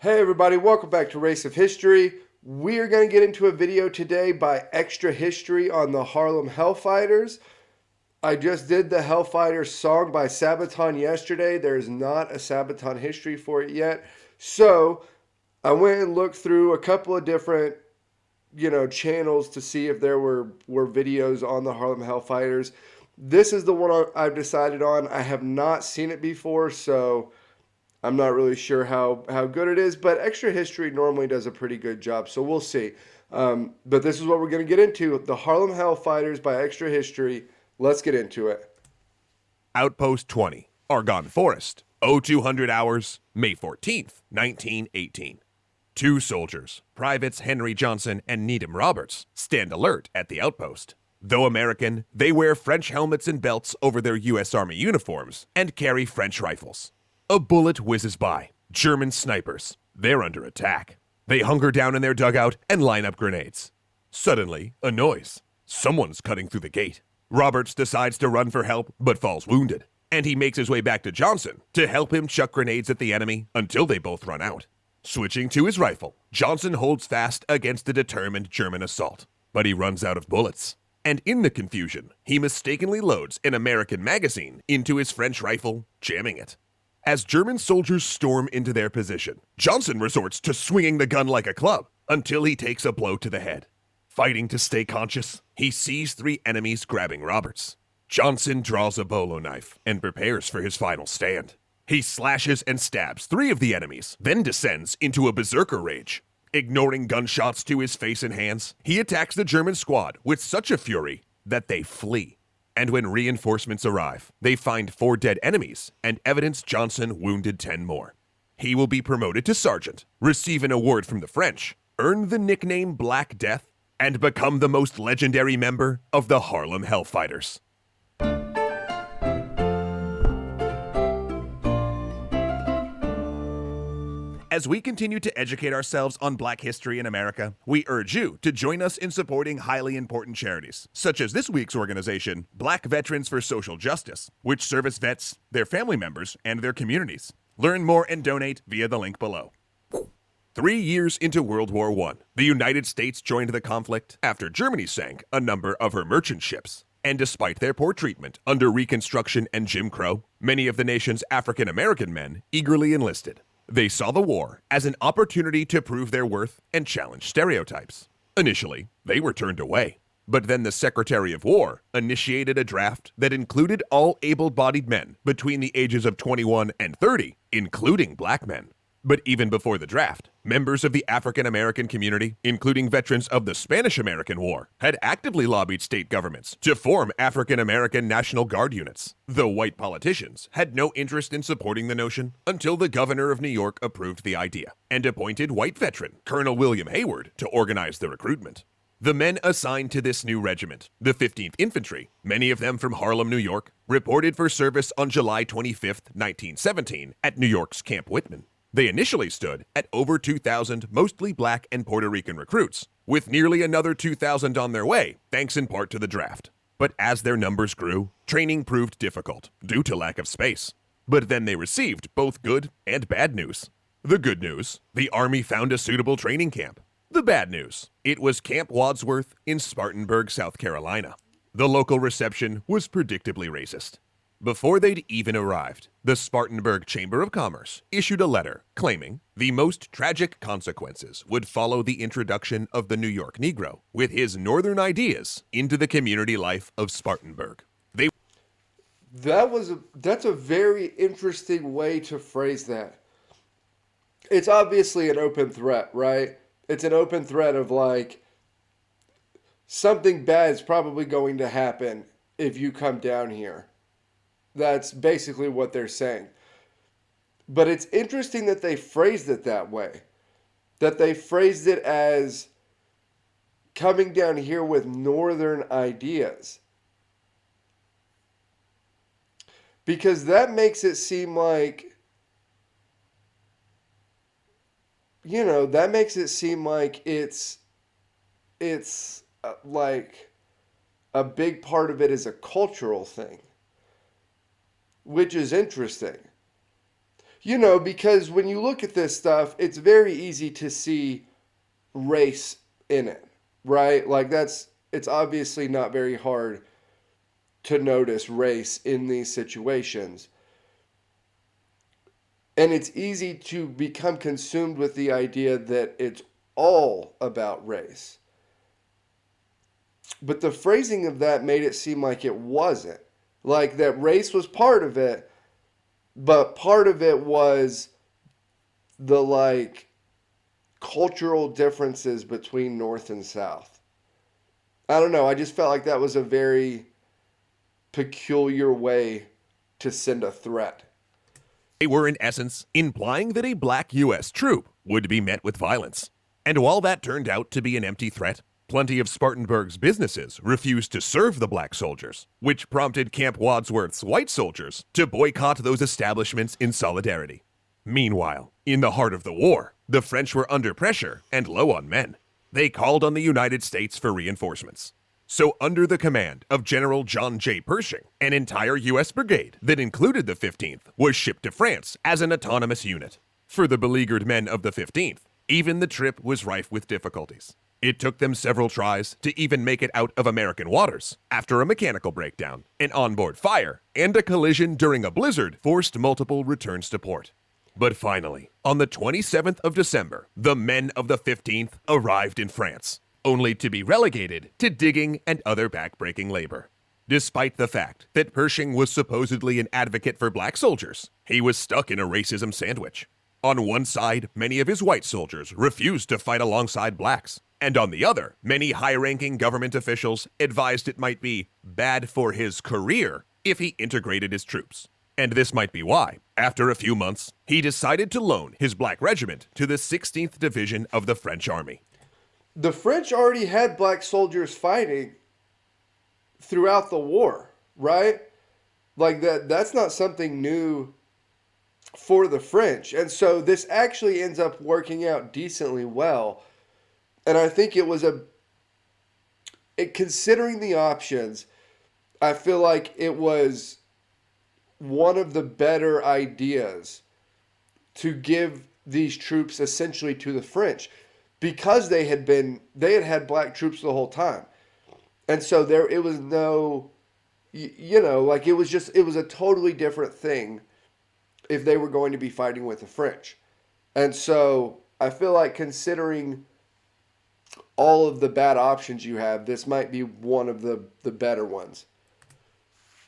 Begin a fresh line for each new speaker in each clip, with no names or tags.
Hey everybody, welcome back to Race of History. We are going to get into a video today by Extra History on the Harlem Hellfighters. I just did the Hellfighters song by Sabaton yesterday. There's not a Sabaton history for it yet. So I went and looked through a couple of different, channels to see if there were videos on the Harlem Hellfighters. This is the one I've decided on. I have not seen it before, so I'm not really sure how good it is, but Extra History normally does a pretty good job, so we'll see. But this is what we're going to get into, the Harlem Hellfighters by Extra History. Let's get into it.
Outpost 20, Argonne Forest, 0200 hours, May 14th, 1918. Two soldiers, Privates Henry Johnson and Needham Roberts, stand alert at the outpost. Though American, they wear French helmets and belts over their U.S. Army uniforms and carry French rifles. A bullet whizzes by. German snipers. They're under attack. They hunker down in their dugout and line up grenades. Suddenly, a noise. Someone's cutting through the gate. Roberts decides to run for help, but falls wounded. And he makes his way back to Johnson to help him chuck grenades at the enemy until they both run out. Switching to his rifle, Johnson holds fast against a determined German assault. But he runs out of bullets. And in the confusion, he mistakenly loads an American magazine into his French rifle, jamming it. As German soldiers storm into their position, Johnson resorts to swinging the gun like a club until he takes a blow to the head. Fighting to stay conscious, he sees three enemies grabbing Roberts. Johnson draws a bolo knife and prepares for his final stand. He slashes and stabs three of the enemies, then descends into a berserker rage. Ignoring gunshots to his face and hands, he attacks the German squad with such a fury that they flee. And when reinforcements arrive, they find 4 dead enemies and evidence Johnson wounded 10 more. He will be promoted to sergeant, receive an award from the French, earn the nickname Black Death, and become the most legendary member of the Harlem Hellfighters. As we continue to educate ourselves on Black history in America, we urge you to join us in supporting highly important charities, such as this week's organization, Black Veterans for Social Justice, which service vets, their family members, and their communities. Learn more and donate via the link below. 3 years into World War I, the United States joined the conflict after Germany sank a number of her merchant ships. And despite their poor treatment under Reconstruction and Jim Crow, many of the nation's African-American men eagerly enlisted. They saw the war as an opportunity to prove their worth and challenge stereotypes. Initially, they were turned away. But then the Secretary of War initiated a draft that included all able-bodied men between the ages of 21 and 30, including black men. But even before the draft, members of the African-American community, including veterans of the Spanish-American War, had actively lobbied state governments to form African-American National Guard units. Though white politicians had no interest in supporting the notion until the governor of New York approved the idea and appointed white veteran Colonel William Hayward to organize the recruitment. The men assigned to this new regiment, the 15th Infantry, many of them from Harlem, New York, reported for service on July 25, 1917, at New York's Camp Whitman. They initially stood at over 2,000 mostly black and Puerto Rican recruits, with nearly another 2,000 on their way, thanks in part to the draft. But as their numbers grew, training proved difficult due to lack of space. But then they received both good and bad news. The good news, the Army found a suitable training camp. The bad news, it was Camp Wadsworth in Spartanburg, South Carolina. The local reception was predictably racist. Before they'd even arrived, the Spartanburg Chamber of Commerce issued a letter claiming the most tragic consequences would follow the introduction of the New York Negro with his northern ideas into the community life of Spartanburg.
That's a very interesting way to phrase that. It's obviously an open threat, right? It's an open threat of like something bad is probably going to happen if you come down here. That's basically what they're saying. But it's interesting that they phrased it that way. That they phrased it as coming down here with northern ideas. Because that makes it seem like, that makes it seem like it's like a big part of it is a cultural thing. Which is interesting. Because when you look at this stuff, it's very easy to see race in it, right? Like it's obviously not very hard to notice race in these situations. And it's easy to become consumed with the idea that it's all about race. But the phrasing of that made it seem like it wasn't. Like that race was part of it, but part of it was the cultural differences between North and South. I don't know. I just felt like that was a very peculiar way to send a threat.
They were, in essence, implying that a black U.S. troop would be met with violence. And while that turned out to be an empty threat, plenty of Spartanburg's businesses refused to serve the black soldiers, which prompted Camp Wadsworth's white soldiers to boycott those establishments in solidarity. Meanwhile, in the heart of the war, the French were under pressure and low on men. They called on the United States for reinforcements. So under the command of General John J. Pershing, an entire U.S. brigade that included the 15th was shipped to France as an autonomous unit. For the beleaguered men of the 15th, even the trip was rife with difficulties. It took them several tries to even make it out of American waters after a mechanical breakdown, an onboard fire, and a collision during a blizzard forced multiple returns to port. But finally, on the 27th of December, the men of the 15th arrived in France, only to be relegated to digging and other backbreaking labor. Despite the fact that Pershing was supposedly an advocate for black soldiers, he was stuck in a racism sandwich. On one side, many of his white soldiers refused to fight alongside blacks, and on the other, many high-ranking government officials advised it might be bad for his career if he integrated his troops. And this might be why, after a few months, he decided to loan his black regiment to the 16th Division of the French Army.
The French already had black soldiers fighting throughout the war, right? Like that's not something new for the French. And so this actually ends up working out decently well. And I think considering the options, I feel like it was one of the better ideas to give these troops essentially to the French, because they had had black troops the whole time. And so it was no, it was a totally different thing if they were going to be fighting with the French. And so I feel like, considering all of the bad options you have, this might be one of the better ones.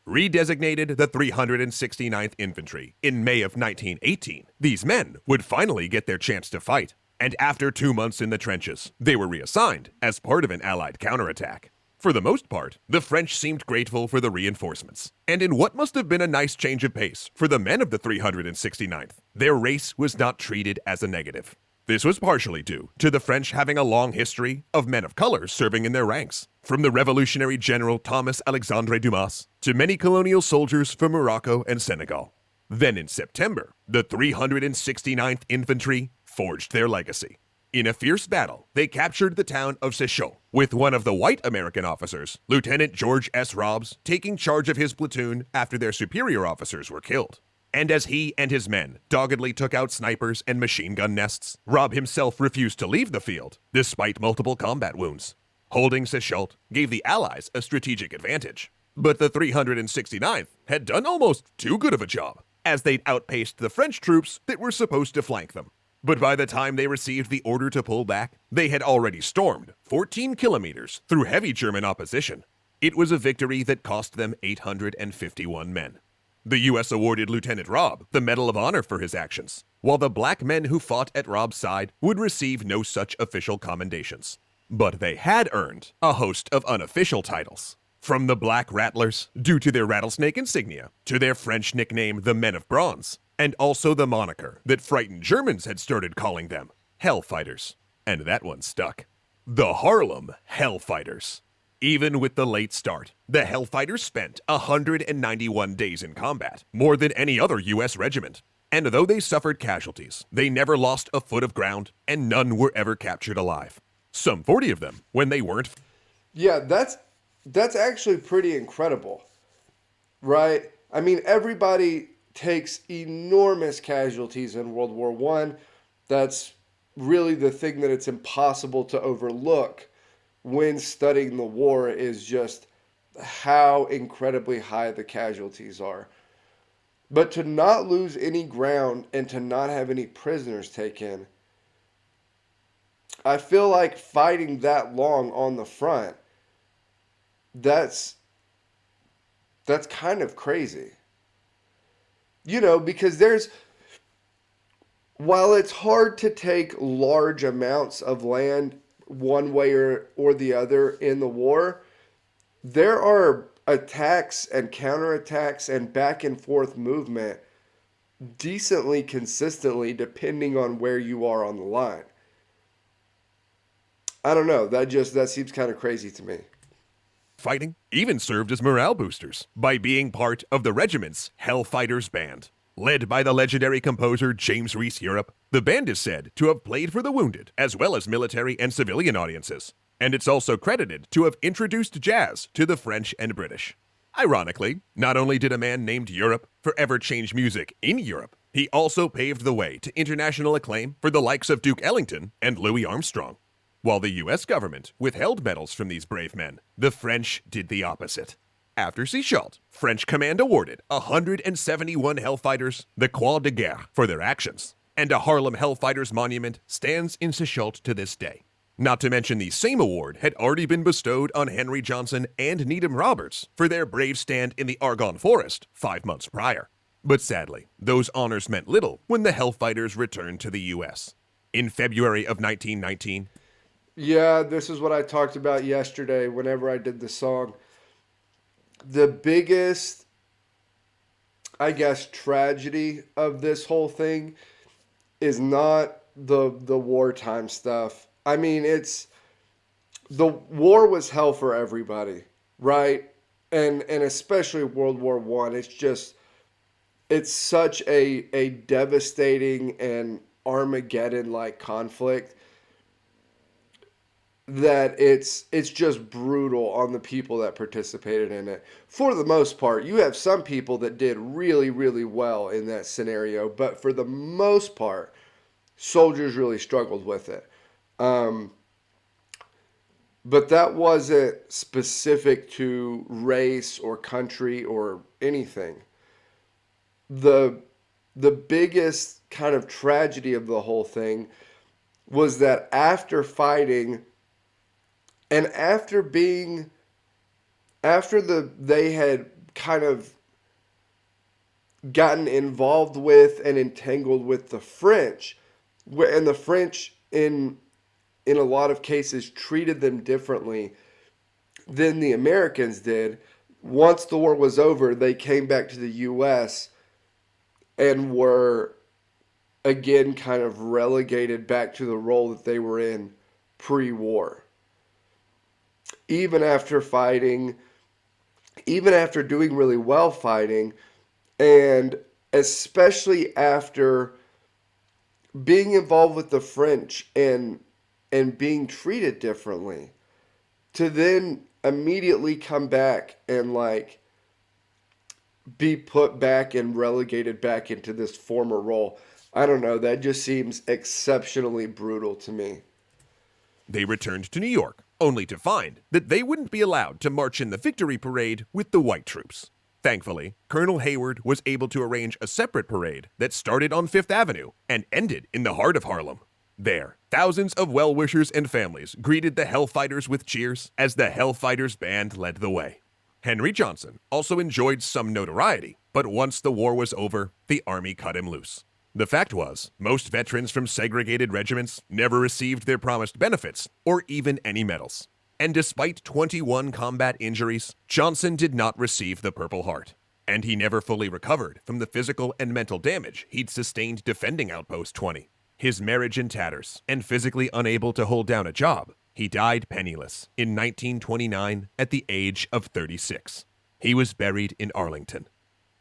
Redesignated the 369th Infantry in May of 1918, these men would finally get their chance to fight. And after 2 months in the trenches, they were reassigned as part of an Allied counterattack. For the most part, the French seemed grateful for the reinforcements, and in what must have been a nice change of pace for the men of the 369th, their race was not treated as a negative. This was partially due to the French having a long history of men of color serving in their ranks, from the Revolutionary General Thomas Alexandre Dumas to many colonial soldiers from Morocco and Senegal. Then in September, the 369th Infantry forged their legacy. In a fierce battle, they captured the town of Sechaux, with one of the white American officers, Lieutenant George S. Robbs, taking charge of his platoon after their superior officers were killed. And as he and his men doggedly took out snipers and machine gun nests, Robb himself refused to leave the field, despite multiple combat wounds. Holding Sechaux gave the Allies a strategic advantage. But the 369th had done almost too good of a job, as they'd outpaced the French troops that were supposed to flank them. But by the time they received the order to pull back, they had already stormed 14 kilometers through heavy German opposition. It was a victory that cost them 851 men. The U.S. awarded Lieutenant Robb the Medal of Honor for his actions, while the black men who fought at Robb's side would receive no such official commendations. But they had earned a host of unofficial titles. From the Black Rattlers, due to their rattlesnake insignia, to their French nickname the Men of Bronze, and also the moniker that frightened Germans had started calling them, Hellfighters. And that one stuck. The Harlem Hellfighters. Even with the late start, the Hellfighters spent 191 days in combat, more than any other U.S. regiment. And though they suffered casualties, they never lost a foot of ground, and none were ever captured alive. Some 40 of them, when they weren't.
Yeah, that's actually pretty incredible, right? I mean, everybody takes enormous casualties in World War One. That's really the thing that it's impossible to overlook when studying the war, is just how incredibly high the casualties are. But to not lose any ground and to not have any prisoners taken, I feel like fighting that long on the front, that's kind of crazy. You know, because while it's hard to take large amounts of land one way or the other in the war, there are attacks and counterattacks and back and forth movement decently consistently depending on where you are on the line. I don't know, that seems kind of crazy to me.
Fighting even served as morale boosters by being part of the regiment's Hellfighters band. Led by the legendary composer James Reese Europe, the band is said to have played for the wounded as well as military and civilian audiences, and it's also credited to have introduced jazz to the French and British. Ironically, not only did a man named Europe forever change music in Europe, he also paved the way to international acclaim for the likes of Duke Ellington and Louis Armstrong. While the US government withheld medals from these brave men, the French did the opposite. After Sechelt, French command awarded 171 Hellfighters the Croix de Guerre for their actions, and a Harlem Hellfighters monument stands in Sechelt to this day. Not to mention the same award had already been bestowed on Henry Johnson and Needham Roberts for their brave stand in the Argonne Forest 5 months prior. But sadly, those honors meant little when the Hellfighters returned to the US. In February of 1919,
Yeah, this is what I talked about yesterday whenever I did the song. The biggest, I guess, tragedy of this whole thing is not the wartime stuff. I mean, the war was hell for everybody, right? And especially World War One. It's such a devastating and Armageddon like conflict that it's just brutal on the people that participated in it. For the most part, you have some people that did really, really well in that scenario, but for the most part, soldiers really struggled with it. But that wasn't specific to race or country or anything. The biggest kind of tragedy of the whole thing was that after fighting and they had kind of gotten involved with and entangled with the French, and the French in a lot of cases treated them differently than the Americans did. Once the war was over, they came back to the US and were again kind of relegated back to the role that they were in pre-war. Even after fighting, even after doing really well fighting, and especially after being involved with the French and being treated differently, to then immediately come back and like be put back and relegated back into this former role. I don't know, that just seems exceptionally brutal to me.
they returned to New York, only to find that they wouldn't be allowed to march in the victory parade with the white troops. Thankfully, Colonel Hayward was able to arrange a separate parade that started on Fifth Avenue and ended in the heart of Harlem. There, thousands of well-wishers and families greeted the Hellfighters with cheers as the Hellfighters band led the way. Henry Johnson also enjoyed some notoriety, but once the war was over, the Army cut him loose. The fact was, most veterans from segregated regiments never received their promised benefits or even any medals. And despite 21 combat injuries, Johnson did not receive the Purple Heart. And he never fully recovered from the physical and mental damage he'd sustained defending Outpost 20. His marriage in tatters, and physically unable to hold down a job, he died penniless in 1929 at the age of 36. He was buried in Arlington.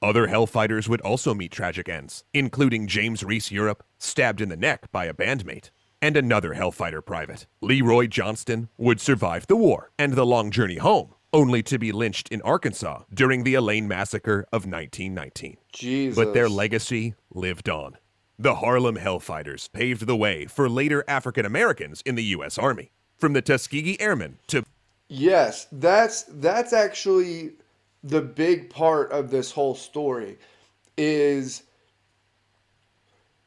Other Hellfighters would also meet tragic ends, including James Reese Europe, stabbed in the neck by a bandmate, and another Hellfighter private, Leroy Johnston, would survive the war and the long journey home, only to be lynched in Arkansas during the Elaine Massacre of 1919.
Jesus.
But their legacy lived on. The Harlem Hellfighters paved the way for later African Americans in the U.S. Army, from the Tuskegee Airmen to...
Yes, that's actually the big part of this whole story is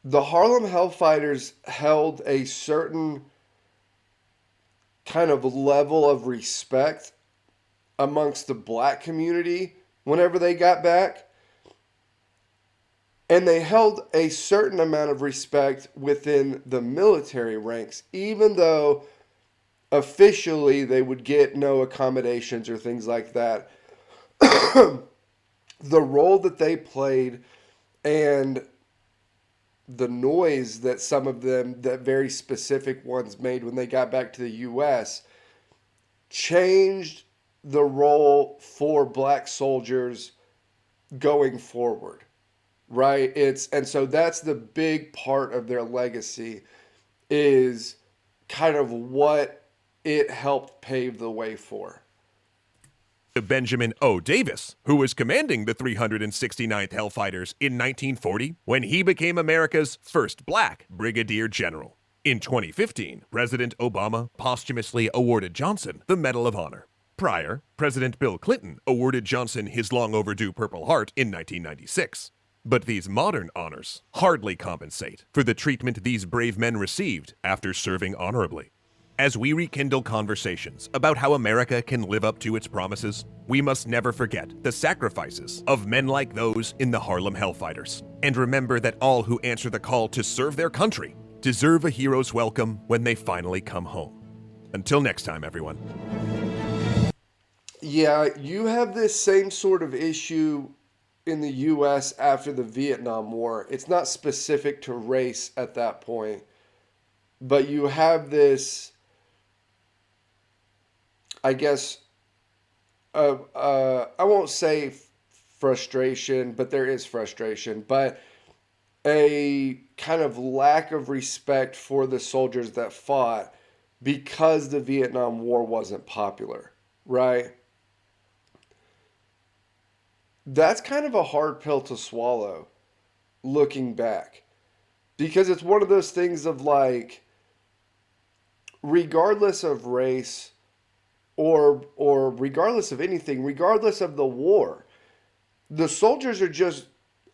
the Harlem Hellfighters held a certain kind of level of respect amongst the black community whenever they got back. And they held a certain amount of respect within the military ranks, even though officially they would get no accommodations or things like that. The role that they played and the noise that some of them, that very specific ones, made when they got back to the U.S. changed the role for black soldiers going forward, right? And so that's the big part of their legacy, is kind of what it helped pave the way for.
Benjamin O. Davis, who was commanding the 369th Hellfighters in 1940 when he became America's first black brigadier general. In 2015, President Obama posthumously awarded Johnson the Medal of Honor. Prior, President Bill Clinton awarded Johnson his long overdue Purple Heart in 1996. But these modern honors hardly compensate for the treatment these brave men received after serving honorably. As we rekindle conversations about how America can live up to its promises, we must never forget the sacrifices of men like those in the Harlem Hellfighters, and remember that all who answer the call to serve their country deserve a hero's welcome when they finally come home. Until next time, everyone.
Yeah, you have this same sort of issue in the U.S. after the Vietnam War. It's not specific to race at that point, but you have this, I guess, I won't say frustration, but there is frustration, but a kind of lack of respect for the soldiers that fought because the Vietnam War wasn't popular, right? That's kind of a hard pill to swallow looking back, because it's one of those things of like, regardless of race or regardless of anything, regardless of the war, the soldiers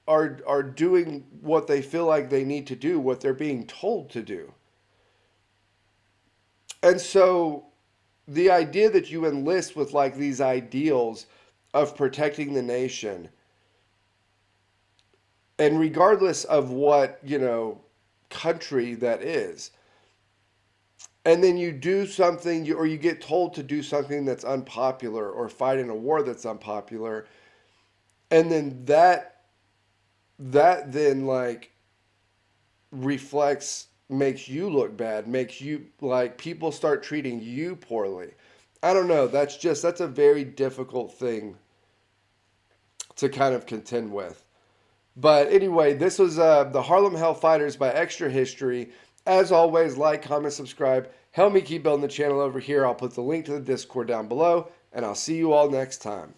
are doing what they feel like they need to do, what they're being told to do. And so the idea that you enlist with like these ideals of protecting the nation, and regardless of what, country that is, and then you do something, or you get told to do something that's unpopular, or fight in a war that's unpopular, and then that then like makes you look bad, makes you, like, people start treating you poorly. I don't know, that's a very difficult thing to kind of contend with. But anyway, this was the Harlem Hellfighters by Extra History. As always, like, comment, subscribe. Help me keep building the channel over here. I'll put the link to the Discord down below, and I'll see you all next time.